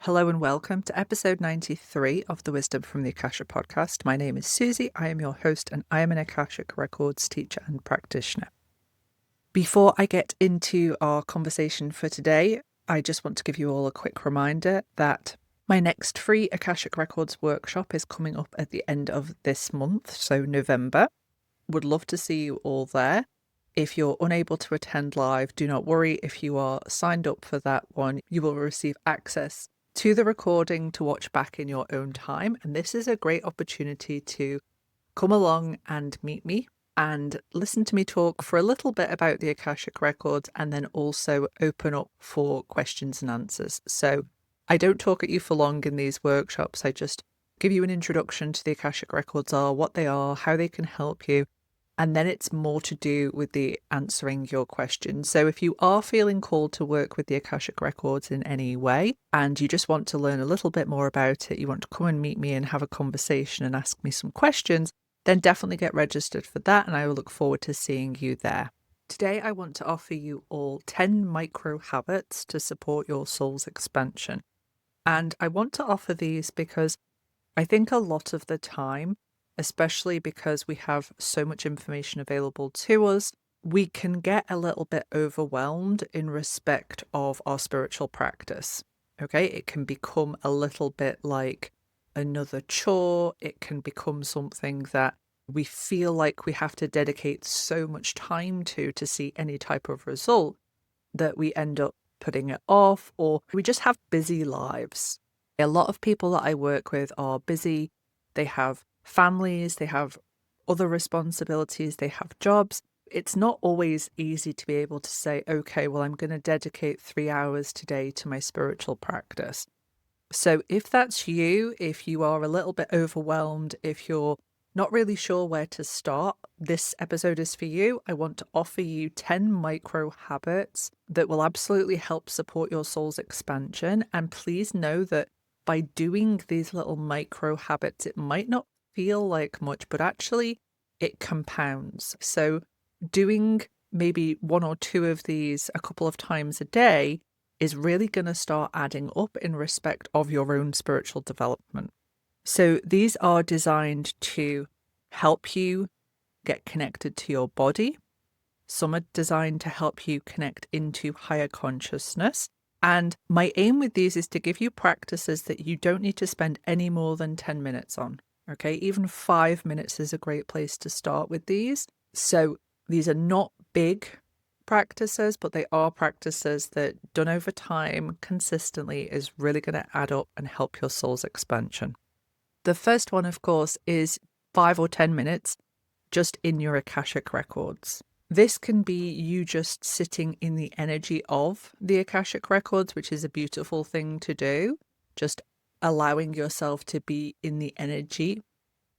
Hello and welcome to episode 93 of the Wisdom from the Akasha podcast. My name is Suzie. I am your host and I am an Akashic Records teacher and practitioner. Before I get into our conversation for today, I just want to give you all a quick reminder that my next free Akashic Records workshop is coming up at the end of this month, so November. Would love to see you all there. If you're unable to attend live, do not worry. If you are signed up for that one, you will receive access to the recording to watch back in your own time. And this is a great opportunity to come along and meet me and listen to me talk for a little bit about the Akashic Records and then also open up for questions and answers. So I don't talk at you for long in these workshops. I just give you an introduction to the Akashic Records are, what they are, how they can help you. And then it's more to do with the answering your questions. So if you are feeling called to work with the Akashic Records in any way, and you just want to learn a little bit more about it, you want to come and meet me and have a conversation and ask me some questions, then definitely get registered for that. And I will look forward to seeing you there. Today, I want to offer you all 10 micro habits to support your soul's expansion. And I want to offer these because I think a lot of the time, especially because we have so much information available to us, we can get a little bit overwhelmed in respect of our spiritual practice. Okay, it can become a little bit like another chore. It can become something that we feel like we have to dedicate so much time to see any type of result that we end up putting it off, or we just have busy lives. A lot of people that I work with are busy. They have families, they have other responsibilities, they have jobs. It's not always easy to be able to say, okay, well, I'm going to dedicate 3 hours today to my spiritual practice. So if that's you, if you are a little bit overwhelmed, if you're not really sure where to start, this episode is for you. I want to offer you 10 micro habits that will absolutely help support your soul's expansion. And please know that by doing these little micro habits, it might not feel like much, but actually it compounds. So doing maybe one or two of these a couple of times a day is really going to start adding up in respect of your own spiritual development. So these are designed to help you get connected to your body. Some are designed to help you connect into higher consciousness. And my aim with these is to give you practices that you don't need to spend any more than 10 minutes on. Okay, even 5 minutes is a great place to start with these. So these are not big practices, but they are practices that done over time consistently is really going to add up and help your soul's expansion. The first one, of course, is 5 or 10 minutes just in your Akashic Records. This can be you just sitting in the energy of the Akashic Records, which is a beautiful thing to do, just allowing yourself to be in the energy.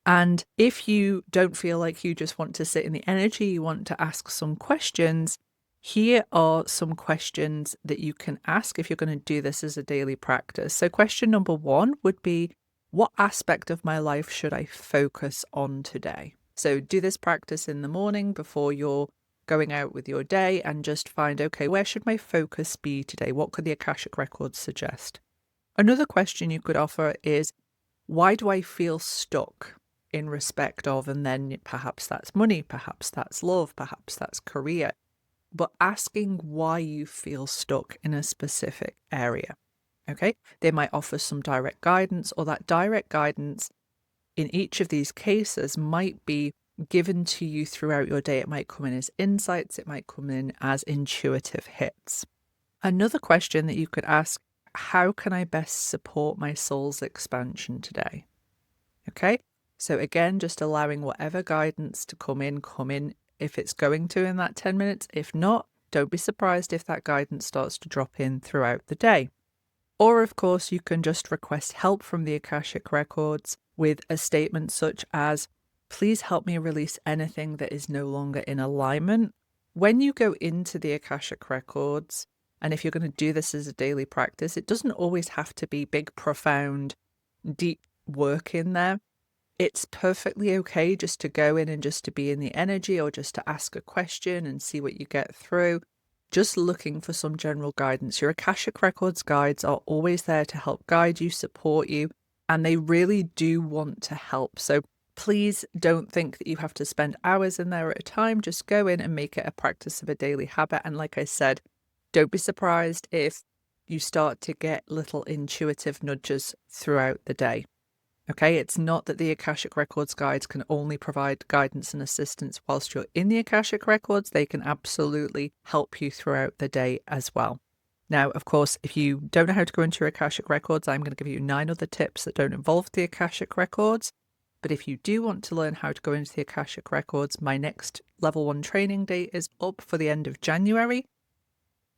And if you don't feel like you just want to sit in the energy, you want to ask some questions, here are some questions that you can ask if you're going to do this as a daily practice. So question number 1 would be, what aspect of my life should I focus on today? So do this practice in the morning before you're going out with your day and just find, okay, where should my focus be today? What could the Akashic Records suggest? Another question you could offer is, why do I feel stuck in respect of, and then perhaps that's money, perhaps that's love, perhaps that's career, but asking why you feel stuck in a specific area. Okay, they might offer some direct guidance, or that direct guidance in each of these cases might be given to you throughout your day. It might come in as insights, it might come in as intuitive hits. Another question that you could ask, how can I best support my soul's expansion today? Okay, so again, just allowing whatever guidance to come in if it's going to in that 10 minutes. If not, don't be surprised if that guidance starts to drop in throughout the day. Or, of course, you can just request help from the Akashic Records with a statement such as, please help me release anything that is no longer in alignment. When you go into the Akashic Records, and if you're going to do this as a daily practice, it doesn't always have to be big, profound, deep work in there. It's perfectly okay just to go in and just to be in the energy, or just to ask a question and see what you get through. just looking for some general guidance. Your Akashic Records guides are always there to help guide you, support you, and they really do want to help. So please don't think that you have to spend hours in there at a time. Just go in and make it a practice of a daily habit. And like I said, don't be surprised if you start to get little intuitive nudges throughout the day. Okay, it's not that the Akashic Records guides can only provide guidance and assistance whilst you're in the Akashic Records. They can absolutely help you throughout the day as well. Now, of course, if you don't know how to go into your Akashic Records, I'm going to give you 9 other tips that don't involve the Akashic Records. But if you do want to learn how to go into the Akashic Records, my next level 1 training date is up for the end of January.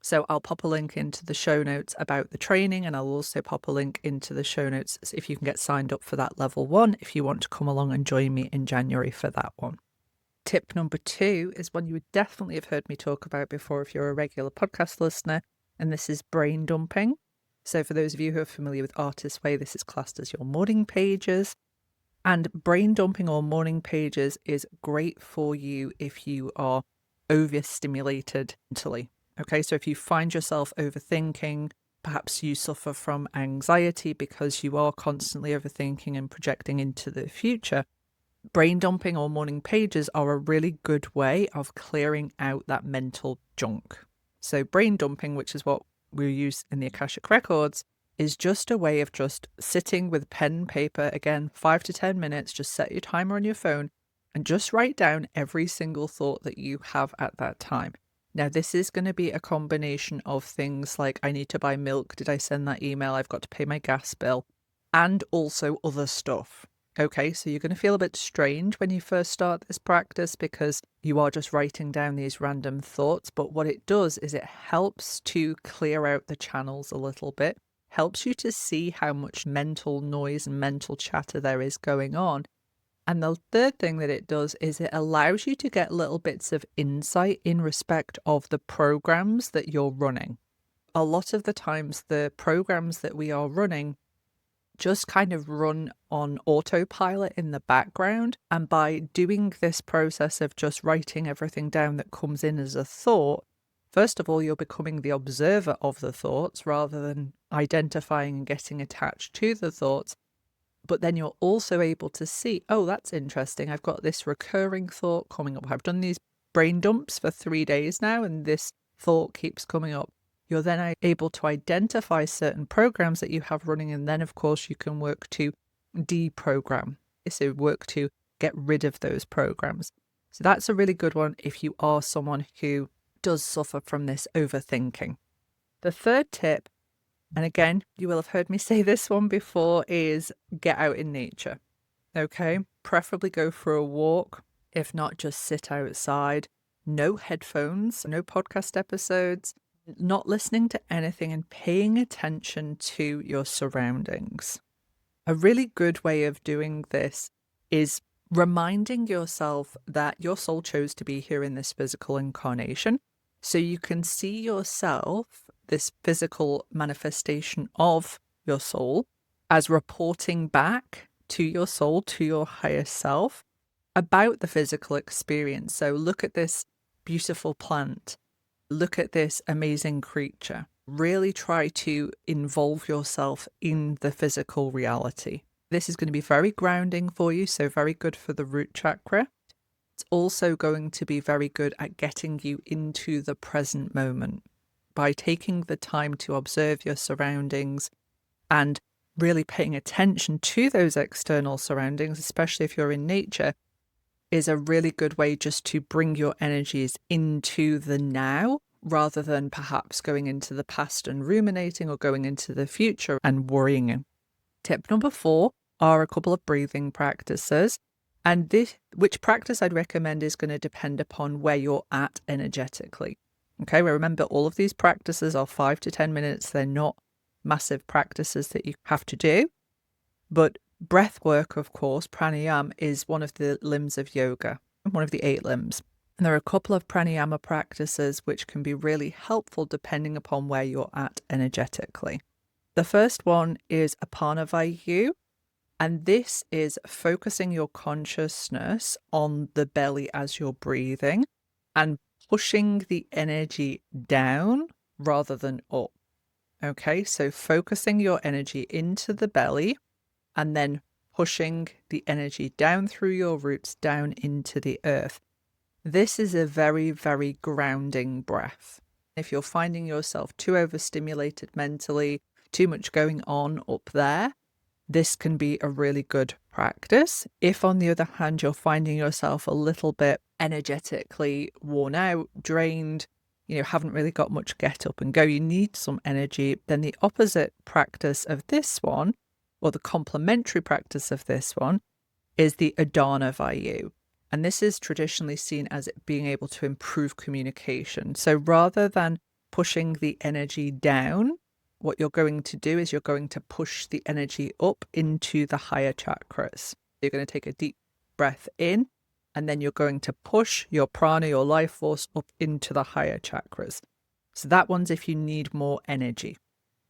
So I'll pop a link into the show notes about the training, and I'll also pop a link into the show notes if you can get signed up for that level 1 if you want to come along and join me in January for that one. Tip number 2 is one you would definitely have heard me talk about before if you're a regular podcast listener, and this is brain dumping. So for those of you who are familiar with Artist Way, this is classed as your morning pages. And brain dumping or morning pages is great for you if you are overstimulated mentally. Okay, so if you find yourself overthinking, perhaps you suffer from anxiety because you are constantly overthinking and projecting into the future, brain dumping or morning pages are a really good way of clearing out that mental junk. So brain dumping, which is what we use in the Akashic Records, is just a way of just sitting with pen and paper, again, 5 to 10 minutes, just set your timer on your phone and just write down every single thought that you have at that time. Now, this is going to be a combination of things like, I need to buy milk, did I send that email, I've got to pay my gas bill, and also other stuff. Okay, so you're going to feel a bit strange when you first start this practice because you are just writing down these random thoughts, but what it does is it helps to clear out the channels a little bit, helps you to see how much mental noise and mental chatter there is going on. And the third thing that it does is it allows you to get little bits of insight in respect of the programs that you're running. A lot of the times, the programs that we are running just kind of run on autopilot in the background. And by doing this process of just writing everything down that comes in as a thought, first of all, you're becoming the observer of the thoughts rather than identifying and getting attached to the thoughts. But then you're also able to see, oh, that's interesting. I've got this recurring thought coming up. I've done these brain dumps for 3 days now, and this thought keeps coming up. You're then able to identify certain programs that you have running, and then, of course, you can work to deprogram. So work to get rid of those programs. So that's a really good one if you are someone who does suffer from this overthinking. The third tip, and again, you will have heard me say this one before, is get out in nature. Okay, preferably go for a walk. If not, just sit outside. No headphones, no podcast episodes, not listening to anything and paying attention to your surroundings. A really good way of doing this is reminding yourself that your soul chose to be here in this physical incarnation. So you can see yourself, this physical manifestation of your soul, as reporting back to your soul, to your higher self, about the physical experience. So look at this beautiful plant. Look at this amazing creature. Really try to involve yourself in the physical reality. This is going to be very grounding for you, so very good for the root chakra. It's also going to be very good at getting you into the present moment by taking the time to observe your surroundings and really paying attention to those external surroundings, especially if you're in nature, is a really good way just to bring your energies into the now rather than perhaps going into the past and ruminating or going into the future and worrying. Tip number 4 are a couple of breathing practices. And which practice I'd recommend is going to depend upon where you're at energetically. Okay, well, remember all of these practices are 5 to 10 minutes. They're not massive practices that you have to do. But breath work, of course, pranayama, is one of the limbs of yoga, one of the 8 limbs. And there are a couple of pranayama practices which can be really helpful depending upon where you're at energetically. The first one is Apanavayu. And this is focusing your consciousness on the belly as you're breathing and pushing the energy down rather than up. Okay, so focusing your energy into the belly and then pushing the energy down through your roots down into the earth. This is a very, very grounding breath. If you're finding yourself too overstimulated mentally, too much going on up there, this can be a really good practice. If, on the other hand, you're finding yourself a little bit energetically worn out, drained, haven't really got much get up and go, you need some energy, then the opposite practice of this one, or the complementary practice of this one, is the Adana Vayu. And this is traditionally seen as it being able to improve communication. So rather than pushing the energy down, what you're going to do is you're going to push the energy up into the higher chakras. You're going to take a deep breath in, and then you're going to push your prana, your life force, up into the higher chakras. So that one's if you need more energy.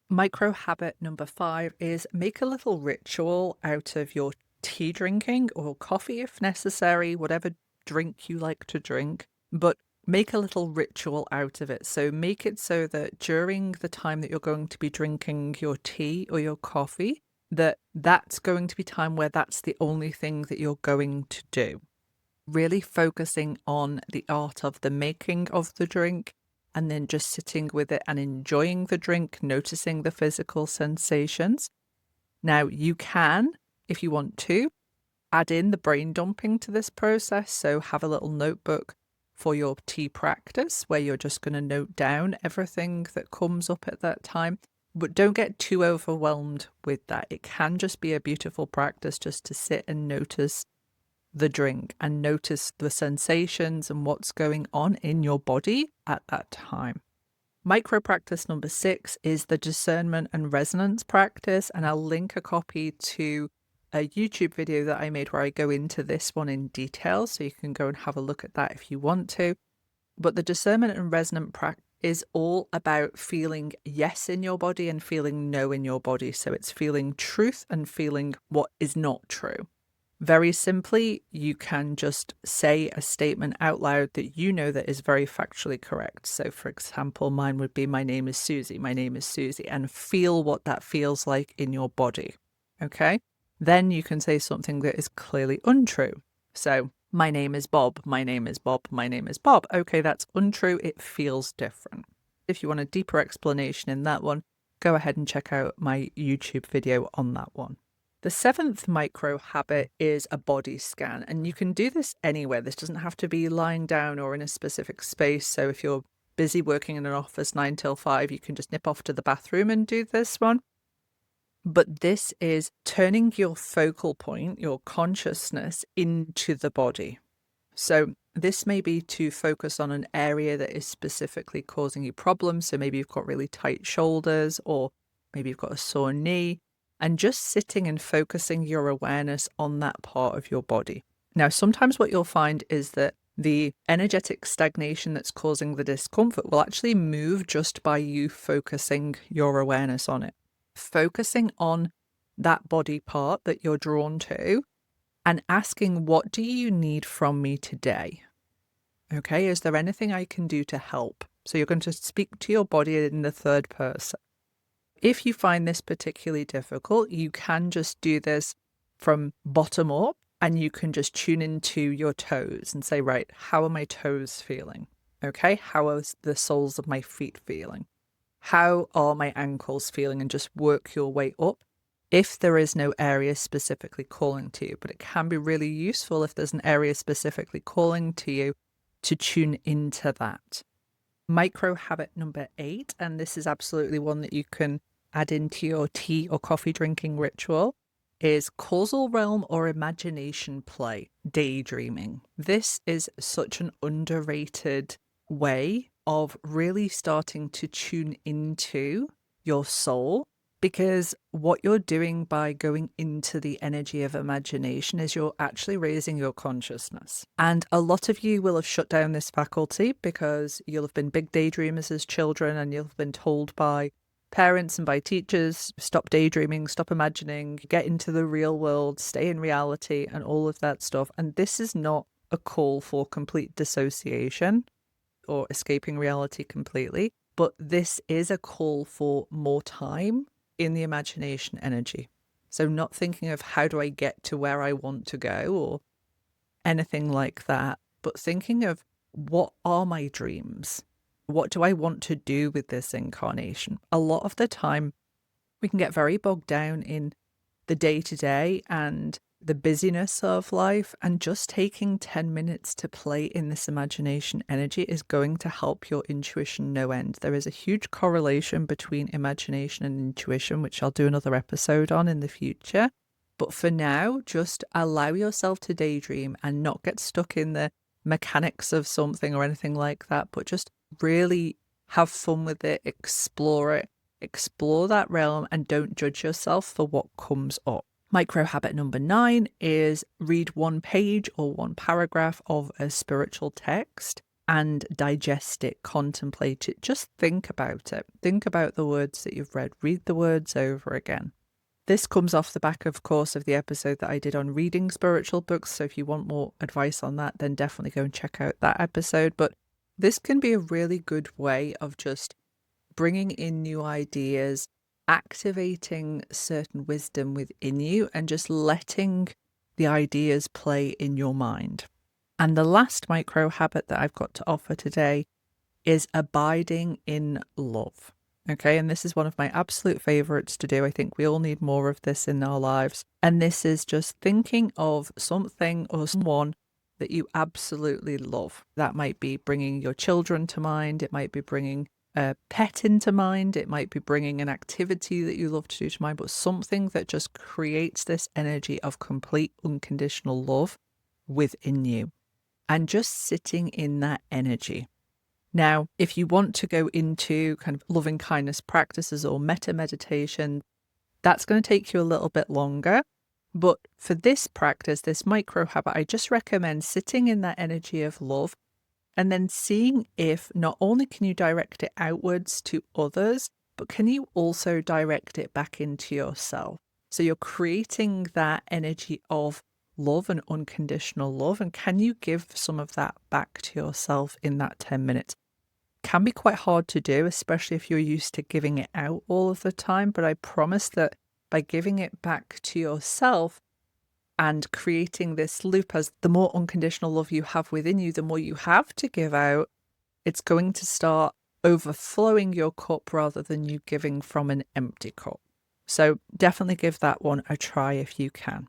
Micro habit number 5 is make a little ritual out of your tea drinking or coffee if necessary, whatever drink you like to drink, but make a little ritual out of it. So make it so that during the time that you're going to be drinking your tea or your coffee, that's going to be time where that's the only thing that you're going to do. Really focusing on the art of the making of the drink, and then just sitting with it and enjoying the drink, noticing the physical sensations. Now, you can, if you want to, add in the brain dumping to this process. So have a little notebook for your tea practice where you're just going to note down everything that comes up at that time. But don't get too overwhelmed with that. It can just be a beautiful practice just to sit and notice the drink and notice the sensations and what's going on in your body at that time. Micro practice number 6 is the discernment and resonance practice, and I'll link a copy to a YouTube video that I made where I go into this one in detail, so you can go and have a look at that if you want to. But the discernment and resonant practice is all about feeling yes in your body and feeling no in your body. So it's feeling truth and feeling what is not true. Very simply, you can just say a statement out loud that you know that is very factually correct. So for example, mine would be, my name is Suzie, my name is Suzie, and feel what that feels like in your body. Okay? Then you can say something that is clearly untrue. So my name is Bob, my name is Bob, my name is Bob. Okay, that's untrue. It feels different. If you want a deeper explanation in that one, go ahead and check out my YouTube video on that one. The 7th micro habit is a body scan, and you can do this anywhere. This doesn't have to be lying down or in a specific space. So if you're busy working in an office 9 till 5, you can just nip off to the bathroom and do this one. But this is turning your focal point, your consciousness, into the body. So this may be to focus on an area that is specifically causing you problems. So maybe you've got really tight shoulders, or maybe you've got a sore knee, and just sitting and focusing your awareness on that part of your body. Now, sometimes what you'll find is that the energetic stagnation that's causing the discomfort will actually move just by you focusing your awareness on it. Focusing on that body part that you're drawn to and asking, what do you need from me today? Okay, is there anything I can do to help? So you're going to speak to your body in the third person. If you find this particularly difficult, you can just do this from bottom up, and you can just tune into your toes and say, right, how are my toes feeling? Okay, how are the soles of my feet feeling? How are my ankles feeling? And just work your way up if there is no area specifically calling to you. But it can be really useful if there's an area specifically calling to you to tune into that. Micro habit number 8, and this is absolutely one that you can add into your tea or coffee drinking ritual, is causal realm or imagination play, daydreaming. This is such an underrated way of really starting to tune into your soul, because what you're doing by going into the energy of imagination is you're actually raising your consciousness. And a lot of you will have shut down this faculty because you'll have been big daydreamers as children, and you'll have been told by parents and by teachers, stop daydreaming, stop imagining, get into the real world, stay in reality, and all of that stuff. And this is not a call for complete dissociation. or escaping reality completely. But this is a call for more time in the imagination energy. So not thinking of how do I get to where I want to go or anything like that, but thinking of what are my dreams? What do I want to do with this incarnation? A lot of the time, we can get very bogged down in the day-to-day and the busyness of life, and just taking 10 minutes to play in this imagination energy is going to help your intuition no end. There is a huge correlation between imagination and intuition, which I'll do another episode on in the future. But for now, just allow yourself to daydream and not get stuck in the mechanics of something or anything like that, but just really have fun with it, explore that realm, and don't judge yourself for what comes up. Micro habit number 9 is read one page or one paragraph of a spiritual text and digest it, contemplate it, just think about it. Think about the words that you've read, read the words over again. This comes off the back, of course, of the episode that I did on reading spiritual books. So if you want more advice on that, then definitely go and check out that episode. But this can be a really good way of just bringing in new ideas, activating certain wisdom within you, and just letting the ideas play in your mind. And the last micro habit that I've got to offer today is abiding in love. Okay, and this is one of my absolute favorites to do. I think we all need more of this in our lives. And this is just thinking of something or someone that you absolutely love. That might be bringing your children to mind. It might be bringing a pet into mind. It might be bringing an activity that you love to do to mind, but something that just creates this energy of complete unconditional love within you, and just sitting in that energy. Now, if you want to go into kind of loving kindness practices or metta meditation, that's going to take you a little bit longer. But for this practice, this micro habit, I just recommend sitting in that energy of love and then seeing if not only can you direct it outwards to others, but can you also direct it back into yourself? So you're creating that energy of love and unconditional love. And can you give some of that back to yourself in that 10 minutes? Can be quite hard to do, especially if you're used to giving it out all of the time. But I promise that by giving it back to yourself and creating this loop, as the more unconditional love you have within you, the more you have to give out, it's going to start overflowing your cup rather than you giving from an empty cup. So definitely give that one a try if you can.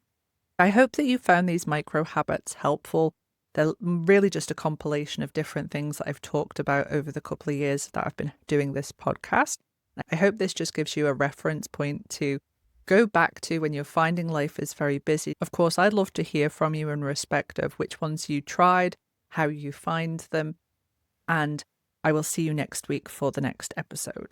I hope that you found these micro habits helpful. They're really just a compilation of different things that I've talked about over the couple of years that I've been doing this podcast. I hope this just gives you a reference point to go back to when you're finding life is very busy. Of course, I'd love to hear from you in respect of which ones you tried, how you find them, and I will see you next week for the next episode.